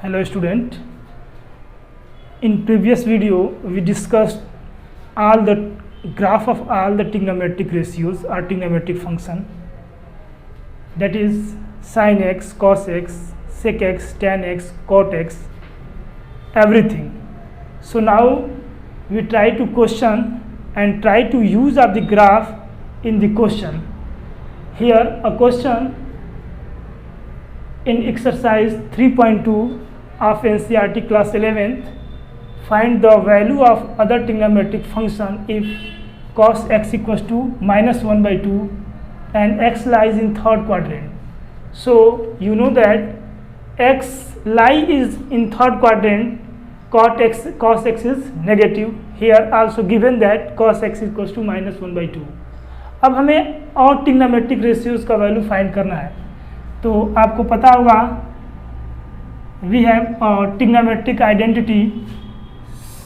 Hello student. In previous video we discussed all the graph of all the trigonometric ratios or trigonometric function, that is sin x, cos x, sec x, tan x, cot x, everything. So now we try to question and try to use of the graph in the question. Here a question in exercise 3.2 of NCERT class 11th, find the value of other trigonometric function if cos x equals to -1 by 2 and x lies in third quadrant. So you know that x lies in third quadrant, cos x is negative. Here also given that cos x equals to -1 by 2. अब हमें और trigonometric ratios का value find करना है. तो आपको पता होगा we have trigonometric identity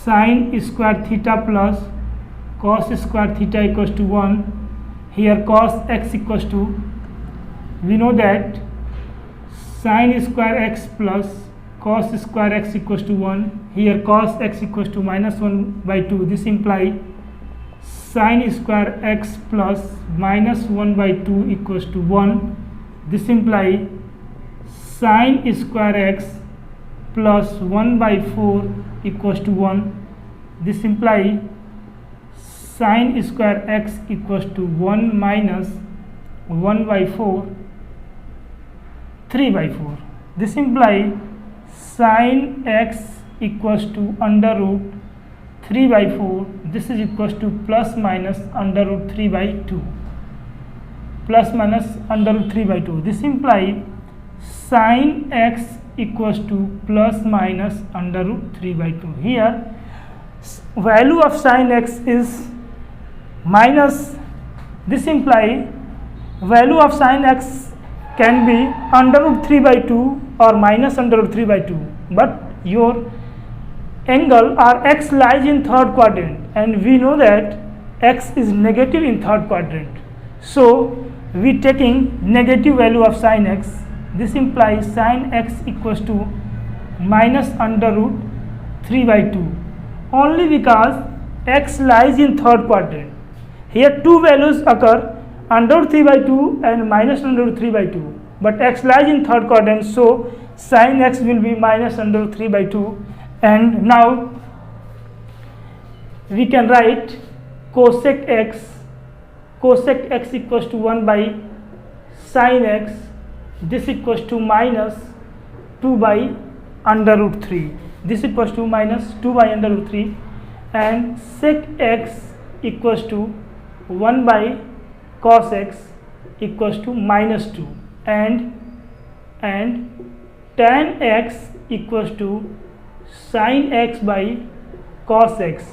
sin square theta plus cos square theta equals to 1. Here cos x equals to, we know that sin square x plus cos square x equals to 1. Here cos x equals to -1 by 2. This implies sin square x plus -1 by 2 equals to 1. This implies sin square x plus 1 by 4 equals to 1. This implies sin square x equals to 1 minus 1 by 4, 3 by 4. This implies sin x equals to under root 3 by 4. This is equals to plus minus under root 3 by 2. Plus minus under root 3 by 2. This implies sin x equals to plus minus under root 3 by 2. Here value of sin x is minus. This implies value of sin x can be under root 3 by 2 or minus under root 3 by 2, but your angle or x lies in third quadrant and we know that x is negative in third quadrant. So we taking negative value of sin x. This implies sin x equals to minus under root 3 by 2 only because x lies in third quadrant. Here two values occur, under root 3 by 2 and minus under root 3 by 2, but x lies in third quadrant, so sin x will be minus under root 3 by 2. And now we can write cosec x equals to 1 by sin x. This equals to minus 2 by under root 3. This equals to minus 2 by under root 3, and sec x equals to 1 by cos x equals to minus 2, and tan x equals to sin x by cos x.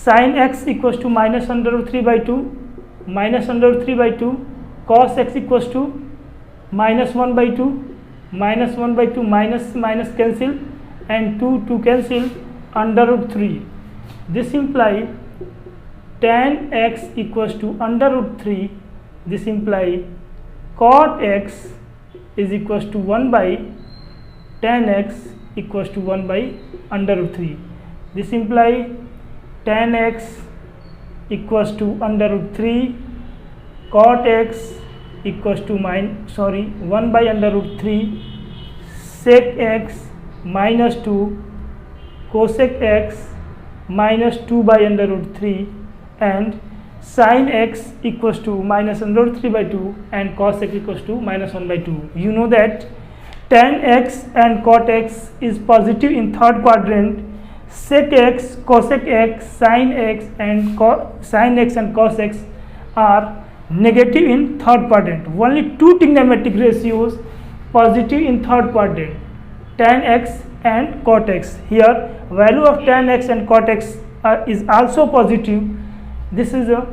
Sin x equals to minus under root 3 by 2, minus under root 3 by 2, cos x equals to minus 1 by 2, minus 1 by 2, minus cancel, and 2 cancel, under root 3. This implies tan x equals to under root 3. This implies cot x is equals to 1 by tan x equals to 1 by under root 3. This implies tan x equals to under root 3, cot x equals to 1 by under root 3, sec x minus 2, cosec x minus 2 by under root 3, and sin x equals to minus under root 3 by 2 and cos x equals to minus 1 by 2. You know that tan x and cot x is positive in third quadrant, sec x, cosec x, sin x and cos x are negative in third quadrant. Only two trigonometric ratios positive in third quadrant, tan x and cot x. Here value of tan x and cot x is also positive. This is a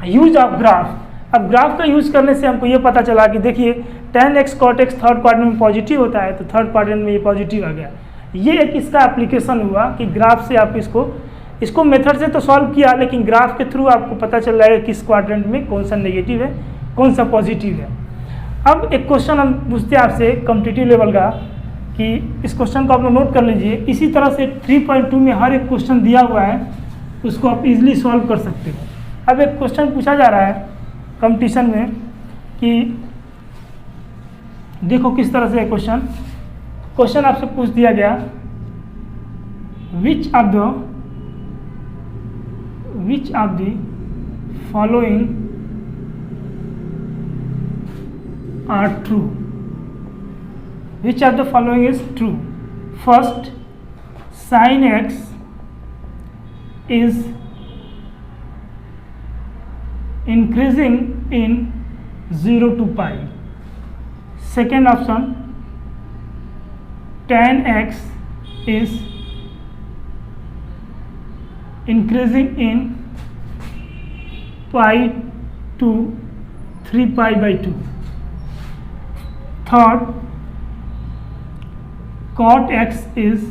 use of graph. अब graph का use करने से हमको ये पता चला कि देखिए tan x cot x third quadrant में पॉजिटिव होता है, तो थर्ड क्वाड्रेंट में ये पॉजिटिव आ गया. ये एक इसका एप्लीकेशन हुआ कि ग्राफ से आप इसको मेथड से तो सॉल्व किया, लेकिन ग्राफ के थ्रू आपको पता चल रहा है किस क्वाड्रेंट में कौन सा नेगेटिव है कौन सा पॉजिटिव है. अब एक क्वेश्चन हम पूछते हैं आपसे कॉम्पिटिटिव लेवल का कि इस क्वेश्चन को आप लोग नोट कर लीजिए। इसी तरह से 3.2 में हर एक क्वेश्चन दिया हुआ है, उसको आप इजीली सॉल्व कर सकते हो। अब एक क्वेश्चन पूछा जा रहा है कंपटीशन में कि देखो किस तरह से क्वेश्चन आपसे पूछ दिया गया, which of the following are true, which of the following is true? First, sin x is increasing in 0 to pi. Second option, tan x is increasing in pi to 3 pi by 2. Third, cot x is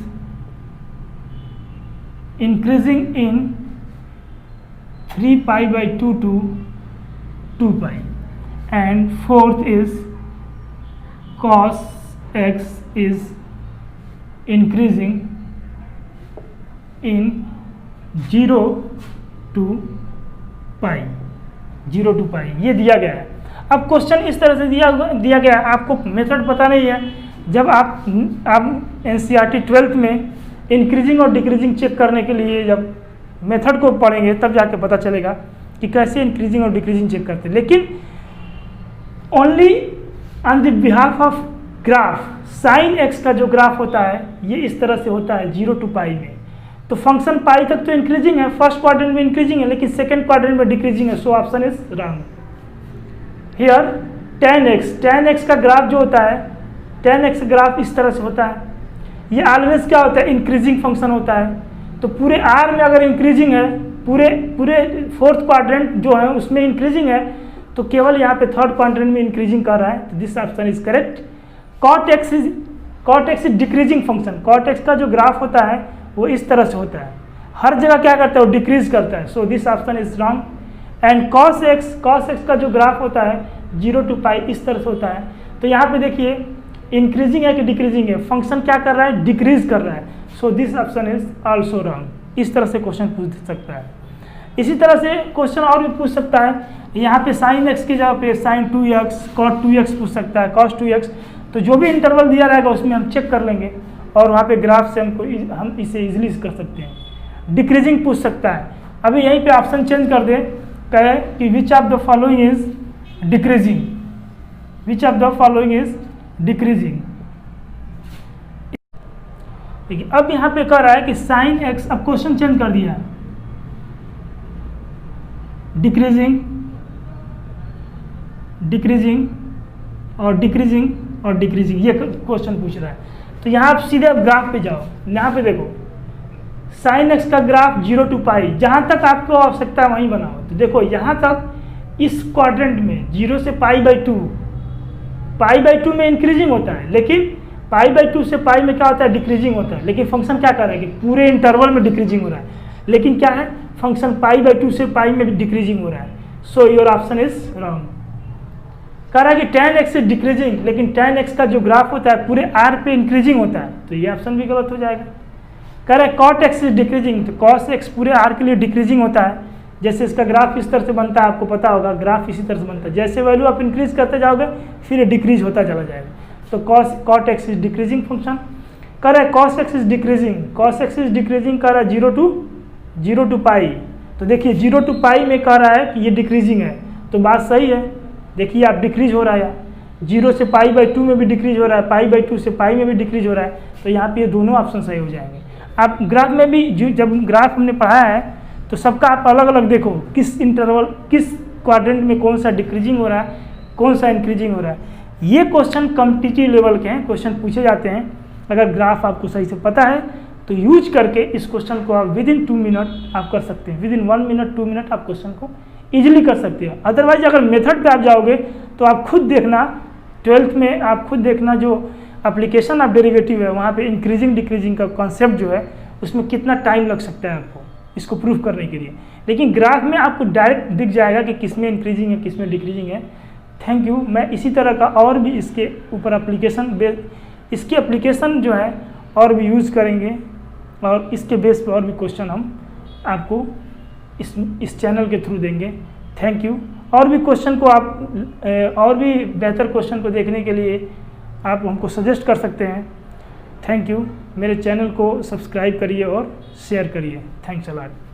increasing in 3 pi by 2 to 2 pi. And fourth is cos x is increasing in 0 to pi. 0 to pi ये दिया गया है। अब question इस तरह से दिया गया है, आपको मेथड पता नहीं है। जब आप NCERT 12th में इंक्रीजिंग और डिक्रीजिंग चेक करने के लिए जब मेथड को पढ़ेंगे तब जाके पता चलेगा कि कैसे इंक्रीजिंग और डिक्रीजिंग चेक करते हैं। लेकिन only on the behalf of graph, sine x का जो ग्राफ होता है ये इस तरह से होता है 0 to पाई में। तो फंक्शन पाई तक तो इंक्रीजिंग है, फर्स्ट क्वाड्रेंट में इंक्रीजिंग है, लेकिन सेकेंड क्वाड्रेंट में डिक्रीजिंग है। So option is wrong here. tan x का ग्राफ जो होता है, tan x ग्राफ इस तरह से होता है। ये ऑलवेज क्या होता है, इंक्रीजिंग फंक्शन होता है। तो पूरे आर में अगर इंक्रीजिंग है, पूरे फोर्थ क्वाड्रेंट जो है उसमें इंक्रीजिंग है, तो केवल यहाँ पे थर्ड क्वाड्रेंट में इंक्रीजिंग कर रहा है। तो this option is correct. cot x is decreasing function. cot x का जो ग्राफ होता है वो इस तरह से होता है, हर जगह क्या करता है वो डिक्रीज करता है। So this option is wrong. And cos x का जो ग्राफ होता है 0 to पाई इस तरह से होता है। तो यहाँ पे देखिए इंक्रीजिंग है कि डिक्रीजिंग है, फंक्शन क्या कर रहा है, डिक्रीज कर रहा है। So this option is also wrong. इस तरह से क्वेश्चन पूछ सकता है। इसी तरह से क्वेश्चन और भी पूछ सकता है, यहाँ पे साइन एक्स की जगह पे साइन 2x cot 2x पूछ सकता है, cos 2x। तो जो भी इंटरवल दिया रहेगा उसमें हम चेक कर लेंगे और वहाँ पे ग्राफ से हम इसे इजीली कर सकते हैं। डिक्रीजिंग पूछ सकता है। अभी यहीं पे ऑप्शन चेंज कर दे, कहे कि विच of the following is decreasing, which of the following is decreasing. ठीक है, अब यहाँ पे कह रहा है कि साइन एक्स, अब क्वेश्चन चेंज कर दिया है, डिक्रीजिंग और डिक्रीजिंग ये क्वेश्चन पूछ रहा है। तो यहाँ आप सीधे ग्राफ पे जाओ, यहाँ पे देखो साइन एक्स का ग्राफ 0 to पाई, जहाँ तक आपको आवश्यकता है वहीं बनाओ। तो देखो यहाँ तक इस क्वाड्रेंट में 0 से पाई बाई 2 में इंक्रीजिंग होता है, लेकिन पाई बाई 2 से पाई में क्या होता है, डिक्रीजिंग होता है। लेकिन फंक्शन क्या कर रहा है कि पूरे इंटरवल में डिक्रीजिंग हो रहा है, लेकिन क्या है फंक्शन पाई बाई 2 से पाई में डिक्रीजिंग हो रहा है। So your option is wrong. कह रहा है कि tan x इज डिक्रीजिंग, लेकिन tan x का जो ग्राफ होता है पूरे r पे इंक्रीजिंग होता है, तो ये ऑप्शन भी गलत हो जाएगा। कह रहा है cot x इज डिक्रीजिंग, तो cos x पूरे r के लिए डिक्रीजिंग होता है। जैसे इसका ग्राफ इस तरह से बनता है, आपको पता होगा ग्राफ इसी तरह से बनता है, जैसे वैल्यू आप इंक्रीज करते जाओगे फिर डिक्रीज होता चला जाएगा। तो cot x is decreasing function. कह रहा है cos x इज डिक्रीजिंग, कह रहा है 0 to पाई। तो देखिए 0 to पाई में कह रहा है कि ये डिक्रीजिंग है, तो बात सही है। देखिए आप डिक्रीज हो रहा है, 0 से पाई बाई 2 में भी डिक्रीज हो रहा है, पाई बाई 2 से पाई में भी डिक्रीज हो रहा है। तो यहाँ पे ये दोनों ऑप्शन सही हो जाएंगे। आप ग्राफ में भी जब ग्राफ हमने पढ़ाया है तो सबका आप अलग अलग देखो, किस इंटरवल किस क्वाड्रेंट में कौन सा डिक्रीजिंग हो रहा है, कौन सा इंक्रीजिंग हो रहा है। ये क्वेश्चन कॉम्पिटिटिव लेवल के हैं, क्वेश्चन पूछे जाते हैं। अगर ग्राफ आपको सही से पता है तो यूज करके इस क्वेश्चन को आप विदिन 2 मिनट आप कर सकते हैं, विदिन 1 मिनट 2 मिनट आप क्वेश्चन को इजीली कर सकते हैं। अदरवाइज अगर मेथड पे आप जाओगे तो आप खुद देखना, 12th में आप खुद देखना जो एप्लीकेशन ऑफ डेरिवेटिव है वहाँ पे इंक्रीजिंग डिक्रीजिंग का कॉन्सेप्ट जो है उसमें कितना टाइम लग सकता है आपको इसको प्रूव करने के लिए। लेकिन ग्राफ में आपको डायरेक्ट दिख जाएगा कि किसमें इंक्रीजिंग है किसमें डिक्रीजिंग है। Thank you. मैं इसी तरह का और भी इसके ऊपर एप्लीकेशन इसकी एप्लीकेशन जो है और भी यूज़ करेंगे और इसके बेस पे और भी क्वेश्चन हम आपको इस चैनल के थ्रू देंगे। Thank you. और भी क्वेश्चन को आप और भी बेहतर क्वेश्चन को देखने के लिए आप हमको सजेस्ट कर सकते हैं। Thank you. मेरे चैनल को सब्सक्राइब करिए और शेयर करिए। Thanks a lot.